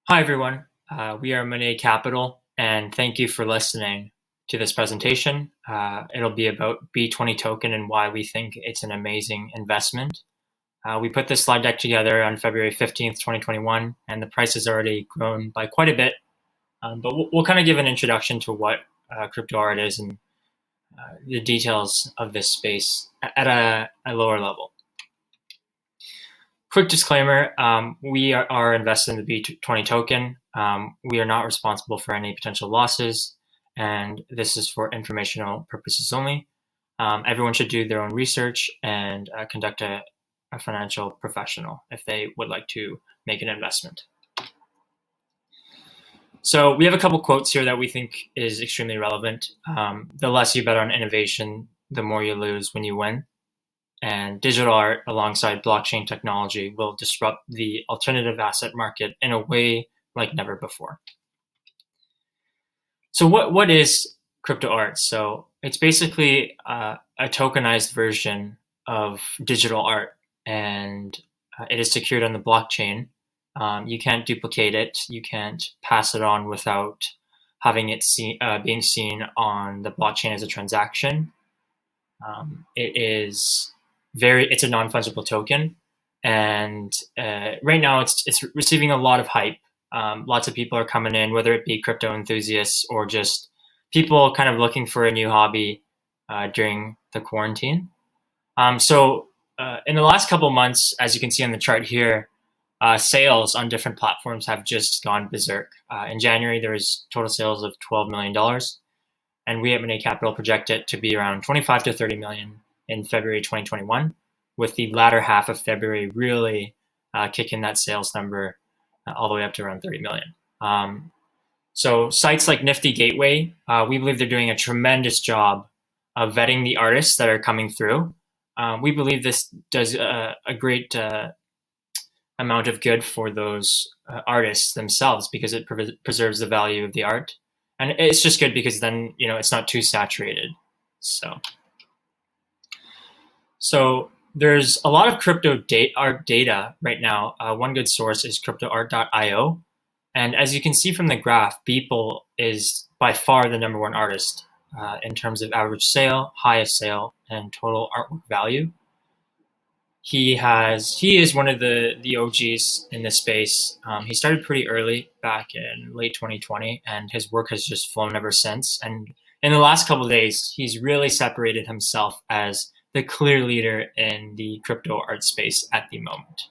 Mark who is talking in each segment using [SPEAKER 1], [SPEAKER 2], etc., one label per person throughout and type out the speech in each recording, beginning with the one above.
[SPEAKER 1] Hi, everyone. We are Money Capital, and thank you for listening to this presentation. It'll be about B20 token and why we think it's an amazing investment. We put this slide deck together on February 15th, 2021, and the price has already grown by quite a bit. But we'll kind of give an introduction to what crypto art is and the details of this space at a lower level. Quick disclaimer, we are invested in the B20 token. We are not responsible for any potential losses, and this is for informational purposes only. Everyone should do their own research and conduct a financial professional if they would like to make an investment. So we have a couple quotes here that we think is extremely relevant. The less you bet on innovation, the more you lose when you win. And digital art alongside blockchain technology will disrupt the alternative asset market in a way like never before. So what is crypto art? So it's basically a tokenized version of digital art, and it is secured on the blockchain. You can't duplicate it. You can't pass it on without having it being seen on the blockchain as a transaction. It's a non-fungible token, and right now it's receiving a lot of hype. Lots of people are coming in, whether it be crypto enthusiasts or just people kind of looking for a new hobby during the quarantine. So in the last couple of months, as you can see on the chart here, sales on different platforms have just gone berserk. In January, there was total sales of $12 million, and we at Money Capital project it to be around 25 to 30 million in February 2021, with the latter half of February really kicking that sales number all the way up to around 30 million. So sites like Nifty Gateway, we believe they're doing a tremendous job of vetting the artists that are coming through. We believe this does a great amount of good for those artists themselves because it preserves the value of the art. And it's just good because then, it's not too saturated. So there's a lot of crypto art data right now. One good source is cryptoart.io. And as you can see from the graph, Beeple is by far the number one artist in terms of average sale, highest sale, and total artwork value. He is one of the OGs in this space. He started pretty early back in late 2020, and his work has just flown ever since. And in the last couple of days, he's really separated himself as the clear leader in the crypto art space at the moment.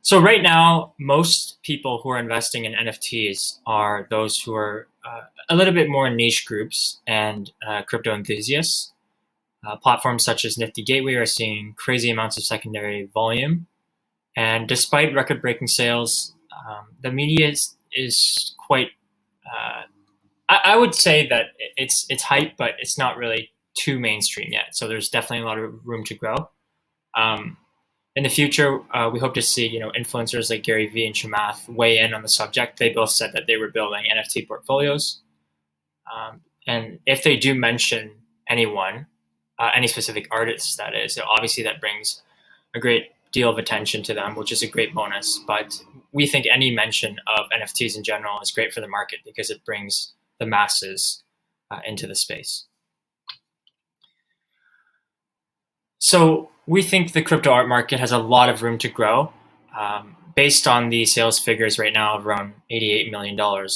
[SPEAKER 1] So right now, most people who are investing in NFTs are those who are a little bit more niche groups and crypto enthusiasts. Platforms such as Nifty Gateway are seeing crazy amounts of secondary volume. And despite record-breaking sales, the media is quite, I would say that it's hype, but it's not really too mainstream yet. So there's definitely a lot of room to grow. In the future, we hope to see influencers like Gary Vee and Chamath weigh in on the subject. They both said that they were building NFT portfolios. And if they do mention anyone, any specific artists, that is, obviously that brings a great deal of attention to them, which is a great bonus. But we think any mention of NFTs in general is great for the market because it brings the masses into the space. So we think the crypto art market has a lot of room to grow. Based on the sales figures right now of around $88 million,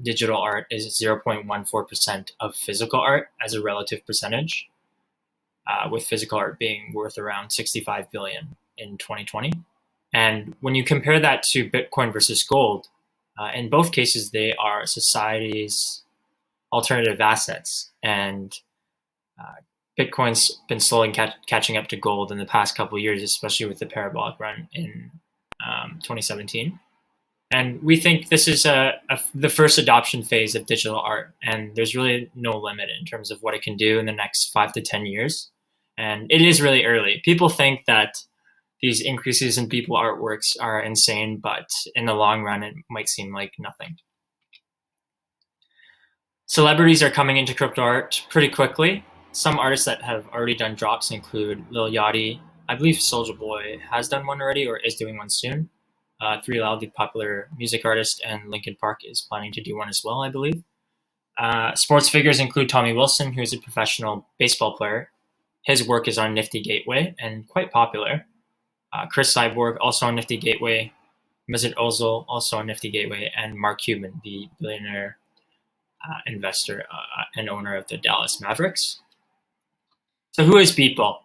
[SPEAKER 1] digital art is 0.14% of physical art as a relative percentage, with physical art being worth around 65 billion in 2020. And when you compare that to Bitcoin versus gold, in both cases, they are society's alternative assets. And Bitcoin's been slowly catching up to gold in the past couple of years, especially with the parabolic run in 2017. And we think this is the first adoption phase of digital art, and there's really no limit in terms of what it can do in the next 5 to 10 years. And it is really early. People think that these increases in Beeple artworks are insane, but in the long run, it might seem like nothing. Celebrities are coming into crypto art pretty quickly. Some artists that have already done drops include Lil Yachty. I believe Soulja Boy has done one already or is doing one soon. three loudly popular music artists, and Linkin Park is planning to do one as well, I believe. Sports figures include Tommy Wilson, who is a professional baseball player. His work is on Nifty Gateway and quite popular. Chris Cyborg, also on Nifty Gateway. Mesut Ozil, also on Nifty Gateway. And Mark Cuban, the billionaire investor and owner of the Dallas Mavericks. So who is Beeple?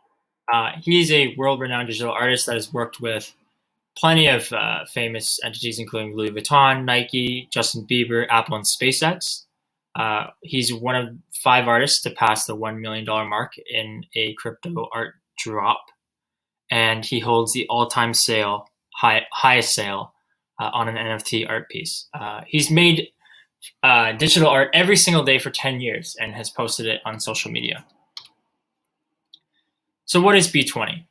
[SPEAKER 1] He is a world-renowned digital artist that has worked with plenty of famous entities, including Louis Vuitton, Nike, Justin Bieber, Apple, and SpaceX. He's one of 5 artists to pass the $1 million mark in a crypto art drop, and he holds the all-time highest sale on an NFT art piece. He's made digital art every single day for 10 years and has posted it on social media. So what is B20?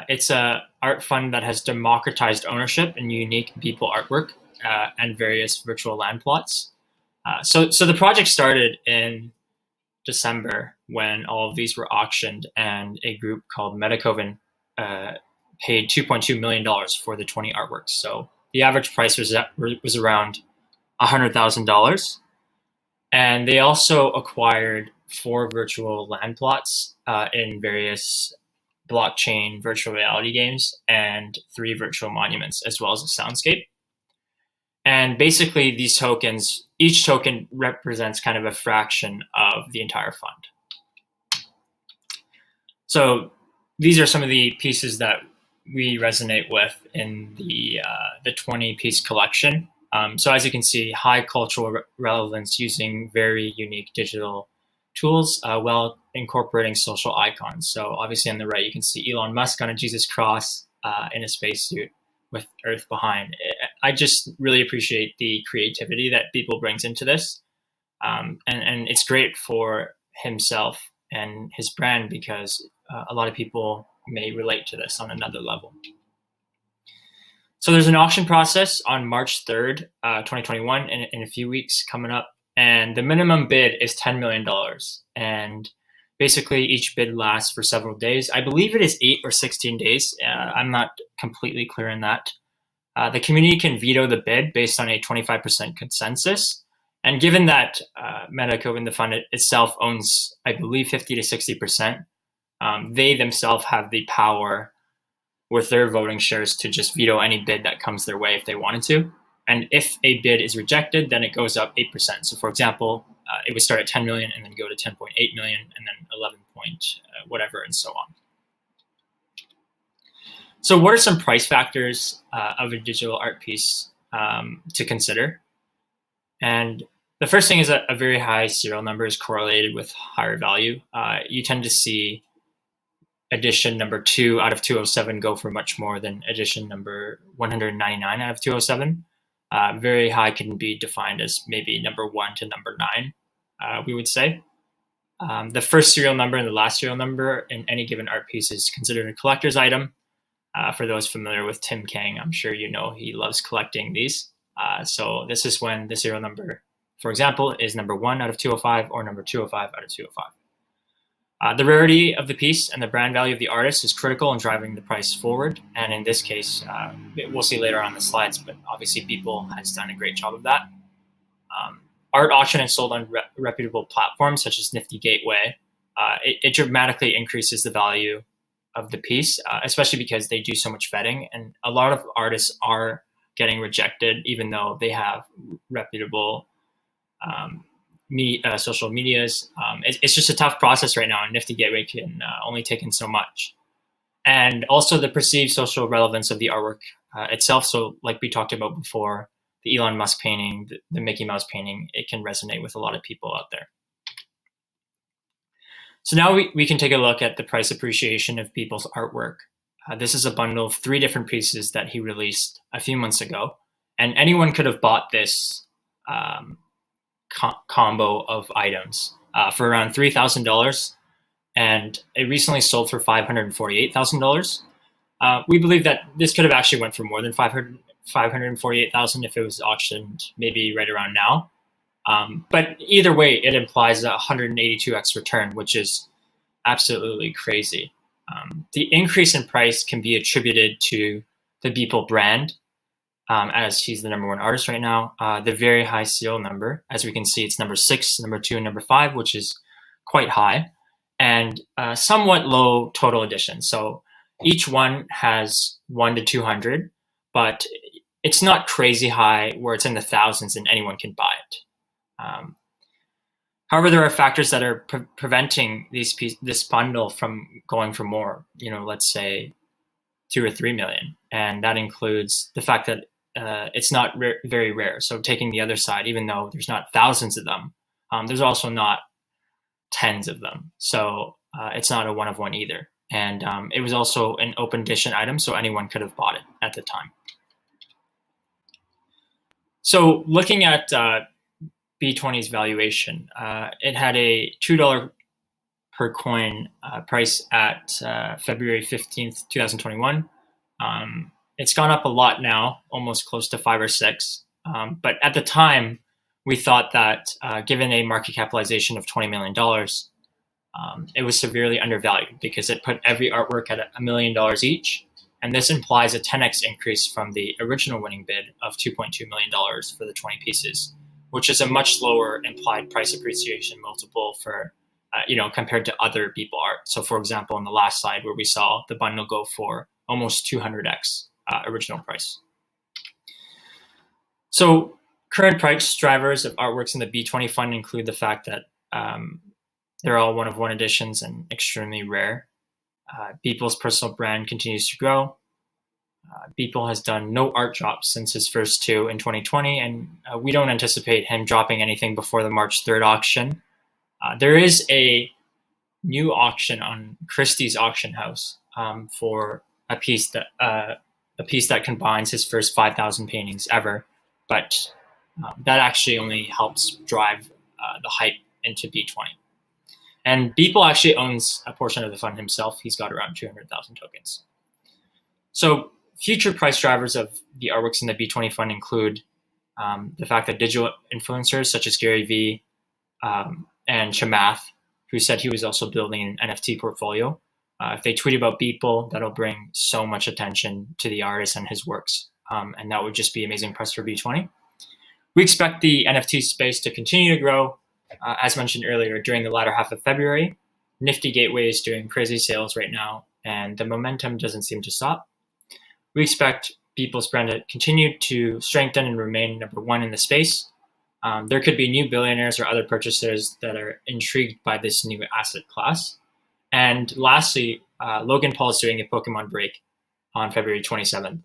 [SPEAKER 1] It's an art fund that has democratized ownership in unique Beeple artwork and various virtual land plots. So the project started in December when all of these were auctioned, and a group called Metacoven paid $2.2 million for the 20 artworks. So the average price was around $100,000. And they also acquired 4 virtual land plots in various blockchain virtual reality games and 3 virtual monuments, as well as a soundscape. And basically, these tokens, each token represents kind of a fraction of the entire fund. So these are some of the pieces that we resonate with in the 20-piece collection. So as you can see, high cultural relevance using very unique digital tools while incorporating social icons. So obviously on the right, you can see Elon Musk on a Jesus cross in a spacesuit with Earth behind. I just really appreciate the creativity that Beeple brings into this. And it's great for himself and his brand because a lot of people may relate to this on another level. So there's an auction process on March 3rd, 2021, in a few weeks coming up. And the minimum bid is $10 million. And basically each bid lasts for several days. I believe it is 8 or 16 days. I'm not completely clear on that. The community can veto the bid based on a 25% consensus. And given that Metacoven, the fund itself, owns, I believe, 50 to 60%, they themselves have the power with their voting shares to just veto any bid that comes their way if they wanted to. And if a bid is rejected, then it goes up 8%. So for example, it would start at 10 million and then go to 10.8 million and then 11 point whatever and so on. So what are some price factors of a digital art piece to consider? And the first thing is that a very high serial number is correlated with higher value. You tend to see edition number 2 out of 207 go for much more than edition number 199 out of 207. Very high can be defined as maybe number 1 to number 9, we would say. The first serial number and the last serial number in any given art piece is considered a collector's item. For those familiar with Tim Kang, I'm sure you know he loves collecting these. So this is when the serial number, for example, is number 1 out of 205 or number 205 out of 205. The rarity of the piece and the brand value of the artist is critical in driving the price forward. And in this case, we'll see later on the slides, but obviously Beeple has done a great job of that. Art auction and sold on reputable platforms such as Nifty Gateway. It dramatically increases the value of the piece, especially because they do so much vetting. And a lot of artists are getting rejected, even though they have reputable social medias. It's just a tough process right now, and Nifty Gateway can only take in so much. And also the perceived social relevance of the artwork itself. So like we talked about before, the Elon Musk painting, the Mickey Mouse painting, it can resonate with a lot of people out there. So now we can take a look at the price appreciation of Beeple's artwork. This is a bundle of 3 different pieces that he released a few months ago. And anyone could have bought this combo of items for around $3,000, and it recently sold for $548,000. We believe that this could have actually went for more than $548,000 if it was auctioned maybe right around now. But either way, it implies a 182x return, which is absolutely crazy. The increase in price can be attributed to the Beeple brand as he's the #1 artist right now. The very high serial number, as we can see, it's number 6, number 2, and number 5, which is quite high, and somewhat low total editions. So each one has 1 to 200, but it's not crazy high where it's in the thousands and anyone can buy it. However, there are factors that are preventing this bundle from going for more, let's say 2 or 3 million. And that includes the fact that it's not very rare. So taking the other side, even though there's not thousands of them, there's also not tens of them. So it's not a one of one either. And it was also an open edition item, so anyone could have bought it at the time. So looking at B20's valuation, it had a $2 per coin price at February 15th, 2021. It's gone up a lot now, almost close to 5 or 6. But at the time, we thought that given a market capitalization of $20 million, it was severely undervalued because it put every artwork at $1 million each. And this implies a 10x increase from the original winning bid of $2.2 million for the 20 pieces, which is a much lower implied price appreciation multiple for, compared to other Beeple art. So for example, in the last slide where we saw the bundle go for almost 200x original price. So current price drivers of artworks in the B20 fund include the fact that they're all one of one editions and extremely rare. Beeple's personal brand continues to grow. Beeple has done no art drops since his first 2 in 2020, and we don't anticipate him dropping anything before the March 3rd auction. There is a new auction on Christie's auction house for a piece that combines his first 5,000 paintings ever, but that actually only helps drive the hype into B20. And Beeple actually owns a portion of the fund himself. He's got around 200,000 tokens. So future price drivers of the artworks in the B20 fund include the fact that digital influencers such as Gary Vee and Chamath, who said he was also building an NFT portfolio, if they tweet about Beeple, that'll bring so much attention to the artist and his works. And that would just be amazing press for B20. We expect the NFT space to continue to grow. As mentioned earlier, during the latter half of February, Nifty Gateway is doing crazy sales right now, and the momentum doesn't seem to stop. We expect Beeple's brand to continue to strengthen and remain #1 in the space. There could be new billionaires or other purchasers that are intrigued by this new asset class. And lastly, Logan Paul is doing a Pokemon break on February 27th.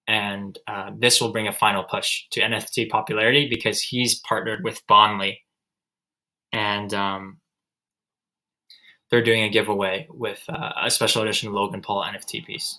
[SPEAKER 1] And this will bring a final push to NFT popularity because he's partnered with Bondly. And they're doing a giveaway with a special edition Logan Paul NFT piece.